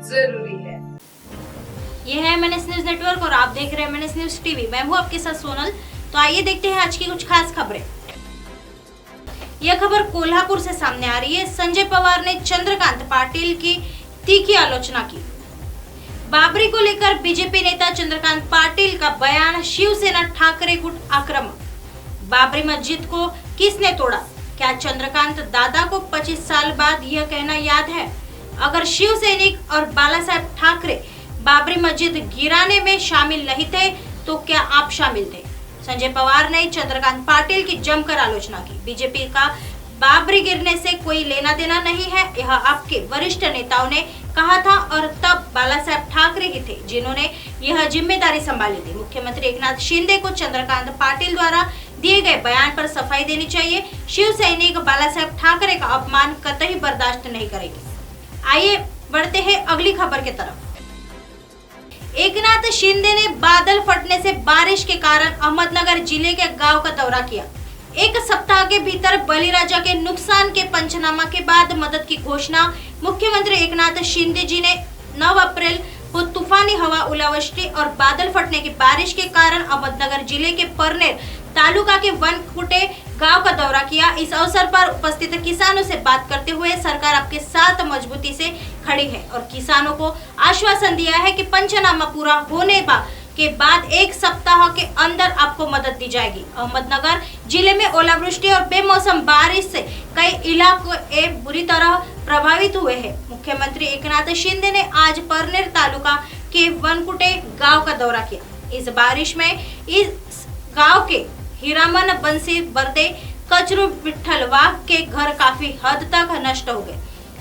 जरूरी है। यह है MNS न्यूज नेटवर्क और आप देख रहे हैं MNS न्यूज टीवी। मैं हूं आपके साथ सोनल। तो आइए देखते हैं आज की कुछ खास खबरें। यह खबर कोल्हापुर से सामने आ रही है। संजय पवार ने चंद्रकांत पाटिल की तीखी आलोचना की। बाबरी को लेकर बीजेपी नेता चंद्रकांत पाटिल का बयान, शिवसेना ठाकरे गुट आक्रामक। बाबरी मस्जिद को किसने तोड़ा? क्या चंद्रकांत दादा को 25 साल बाद यह कहना याद है? अगर शिव सैनिक और बाला साहेब ठाकरे बाबरी मस्जिद गिराने में शामिल नहीं थे तो क्या आप शामिल थे? संजय पवार ने चंद्रकांत पाटिल की जमकर आलोचना की। बीजेपी का बाबरी गिरने से कोई लेना देना नहीं है, यह आपके वरिष्ठ नेताओं ने कहा था और तब बाला साहेब ठाकरे ही थे जिन्होंने यह जिम्मेदारी संभाली थी। मुख्यमंत्री एकनाथ शिंदे को चंद्रकांत पाटिल द्वारा दिए गए बयान पर सफाई देनी चाहिए। शिव सैनिक बाला साहेब ठाकरे का अपमान कतई बर्दाश्त नहीं करेंगे। आइए बढ़ते हैं अगली खबर की तरफ। एकनाथ शिंदे ने बादल फटने से बारिश के कारण अहमदनगर जिले के गांव का दौरा किया। एक सप्ताह के भीतर बलिराजा के नुकसान के पंचनामा के बाद मदद की घोषणा मुख्यमंत्री एकनाथ शिंदे जी ने 9 अप्रैल को तूफानी हवा, ओलावृष्टि और बादल फटने की बारिश के कारण अहमदनगर जिले के परनेर तालुका के वनकुटे गांव का दौरा किया। इस अवसर पर उपस्थित किसानों से बात करते हुए सरकार आपके साथ मजबूती से खड़ी है और किसानों को आश्वासन दिया है कि पंचनामा पूरा होने के बाद 1 सप्ताह के अंदर आपको मदद दी जाएगी। अहमदनगर जिले में ओलावृष्टि और बेमौसम बारिश से कई इलाके बुरी तरह प्रभावित हुए हैं। मुख्यमंत्री एकनाथ शिंदे ने आज परनेर तालुका के वनकुटे गांव का दौरा किया। इस बारिश में इस गांव के हीरामन, बंसी, बरदे, कचरू, विठल वाघ के घर काफी हद तक नष्ट हो गए।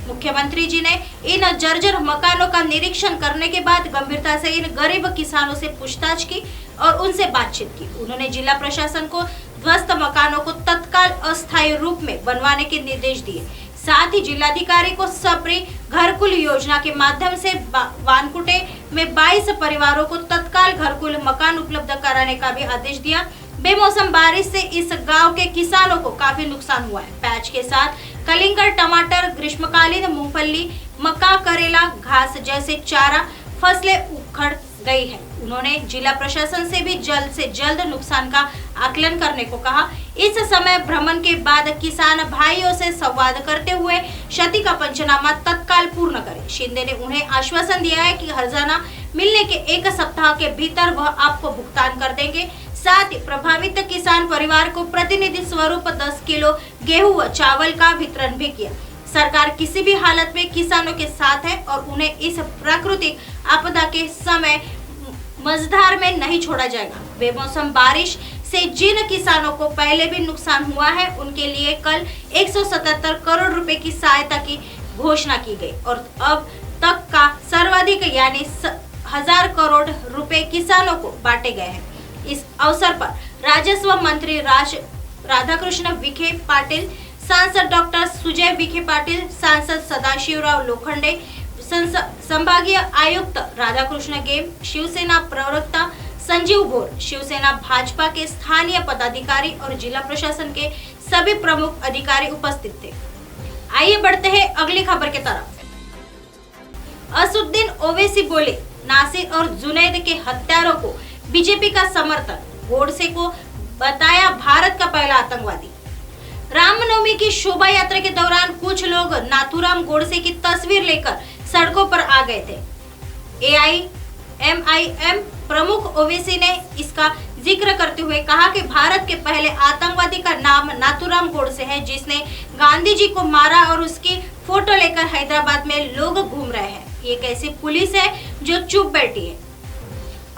मुख्यमंत्री जी ने इन जर्जर मकानों का निरीक्षण करने के बाद गंभीरता से इन गरीब किसानों से पूछताछ की और उनसे बातचीत की। उन्होंने जिला प्रशासन को ध्वस्त मकानों को तत्काल अस्थायी रूप में बनवाने के निर्देश दिए। साथ ही जिलाधिकारी को सबरी घरकुल योजना के माध्यम से वानकुटे में 22 परिवारों को तत्काल घरकुल मकान उपलब्ध कराने का भी आदेश दिया। बेमौसम बारिश से इस गांव के किसानों को काफी नुकसान हुआ है। पैच के साथ कलिंगर, टमाटर, ग्रीष्मकालीन मूंगफली, मक्का, करेला, घास जैसे चारा फसलें उखड़ गई है। उन्होंने जिला प्रशासन से भी जल्द से जल्द नुकसान का आकलन करने को कहा। इस समय भ्रमण के बाद किसान भाइयों से संवाद करते हुए क्षति का पंचनामा तत्काल पूर्ण करें। शिंदे ने उन्हें आश्वासन दिया है कि हर्जाना मिलने के 1 सप्ताह के भीतर वह आपको भुगतान कर देंगे। साथ ही प्रभावित किसान परिवार को प्रतिनिधि स्वरूप 10 किलो गेहूं व चावल का वितरण भी किया। सरकार किसी भी हालत में किसानों के साथ है और उन्हें इस प्राकृतिक आपदा के समय मझधार में नहीं छोड़ा जाएगा। बेमौसम बारिश से जिन किसानों को पहले भी नुकसान हुआ है उनके लिए कल 177 करोड़ रुपए की सहायता की घोषणा की गई और अब तक का सर्वाधिक यानी 1000 करोड़ रुपए किसानों को बांटे गए हैं। इस अवसर पर राजस्व मंत्री राधाकृष्ण विखे पाटिल, सांसद डॉक्टर सुजय विखे पाटिल, सांसद सदाशिवराव लोखंडे, संभागीय आयुक्त राधाकृष्ण गेम, शिवसेना प्रवक्ता संजीव बोर, शिवसेना भाजपा के स्थानीय पदाधिकारी और जिला प्रशासन के सभी प्रमुख अधिकारी उपस्थित थे। आइए बढ़ते हैं अगली खबर की तरफ। असुद्दीन ओवैसी बोले, नासिर और जुनैद के हत्यारों को बीजेपी का समर्थन, गोडसे को बताया भारत का पहला आतंकवादी। रामनवमी की शोभा यात्रा के दौरान कुछ लोग नाथूराम गोडसे की तस्वीर लेकर सड़कों पर आ गए थे। AIMIM प्रमुख ओवैसी ने इसका जिक्र करते हुए कहा कि भारत के पहले आतंकवादी का नाम नाथूराम गोडसे है जिसने गांधी जी को मारा और उसकी फोटो लेकर हैदराबाद में लोग घूम रहे हैं। ये कैसी पुलिस है जो चुप बैठी है?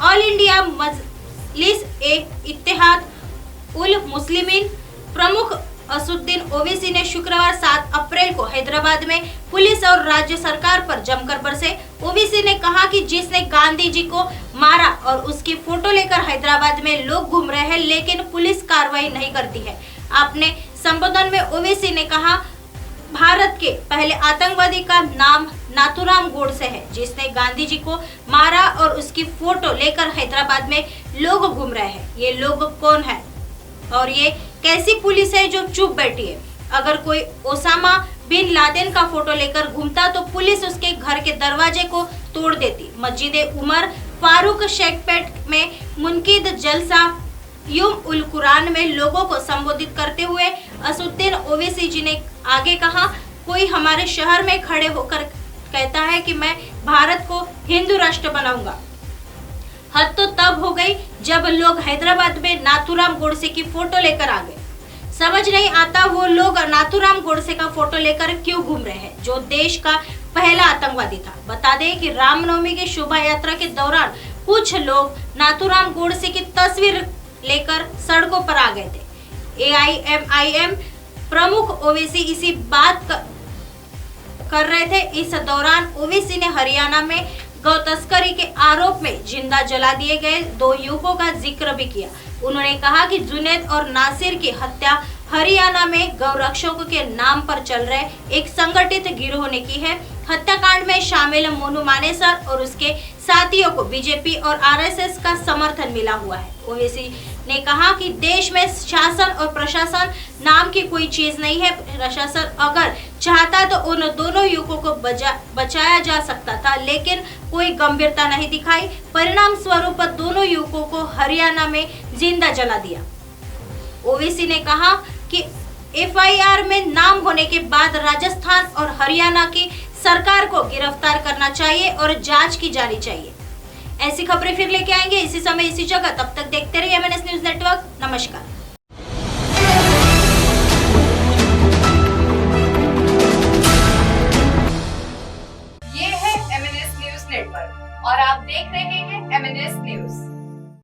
ऑल इंडिया मजलिस ए इत्तेहाद उल मुस्लिमीन प्रमुख असुद्दीन ओवैसी ने शुक्रवार 7 अप्रैल को हैदराबाद में पुलिस और राज्य सरकार पर जमकर बरसे। ओवैसी ने कहा कि जिसने गांधी जी को मारा और उसकी फोटो लेकर हैदराबाद में लोग घूम रहे हैं लेकिन पुलिस कार्रवाई नहीं करती है। अपने संबोधन में ओवैसी ने कहा, भारत के पहले आतंकवादी का नाम नाथूराम गोडसे है जिसने गांधी जी को मारा और उसकी फोटो लेकर हैदराबाद में लोग घूम रहे हैं। ये लोग कौन है और ये कैसी पुलिस है जो चुप बैठी है? अगर कोई ओसामा बिन लादेन का फोटो लेकर घूमता तो पुलिस उसके घर के दरवाजे को तोड़ देती। मस्जिद उमर फारूक शेखपेट में मुनकिद जलसा युम उल कुरान में लोगों को संबोधित करते हुए असुद्दीन ओवैसी जी ने आगे कहा, कोई हमारे शहर में खड़े होकर कहता है कि मैं भारत को हिंदू राष्ट्र बनाऊंगा। हद तो तब हो गई जब लोग हैदराबाद में नाथूराम गोडसे की फोटो लेकर आ गए। समझ नहीं आता वो लोग नाथूराम गोडसे का फोटो लेकर क्यों घूम रहे हैं, जो देश का पहला आतंकवादी था। बता दें कि रामनवमी की शोभा यात्रा के दौरान कुछ लोग नाथूराम गोडसे की तस्वीर लेकर सड़कों पर आ गए थे। AIMIM प्रमुख ओवैसी इसी बात कर रहे थे। इस दौरान ओवैसी ने हरियाणा में गौ तस्करी के आरोप में जिंदा जला दिए गए 2 युवकों का जिक्र भी किया। उन्होंने कहा कि जुनैद और नासिर की हत्या हरियाणा में गौरक्षकों के नाम पर चल रहे एक संगठित गिरोह ने की है। हत्याकांड में शामिल मोनू मानेसर और उसके साथियों को बीजेपी और RSS का समर्थन मिला हुआ है। ओवैसी ने कहा कि देश में शासन और प्रशासन नाम की कोई चीज नहीं है। प्रशासन अगर चाहता तो उन दोनों युवकों को बचाया जा सकता था, लेकिन कोई गंभीरता नहीं दिखाई। परिणाम स्वरूप दोनों युवकों को हरियाणा में जिंदा जला दिया। ओवैसी ने कहा कि FIR में नाम होने के बाद राजस्थान और हरियाणा की सरकार को गिरफ्तार करना चाहिए और जांच की जानी चाहिए। ऐसी खबरें फिर लेके आएंगे इसी समय इसी जगह। तब तक देखते रहिए MNS न्यूज नेटवर्क। नमस्कार। ये है MNS न्यूज नेटवर्क और आप देख रहे हैं MNS न्यूज।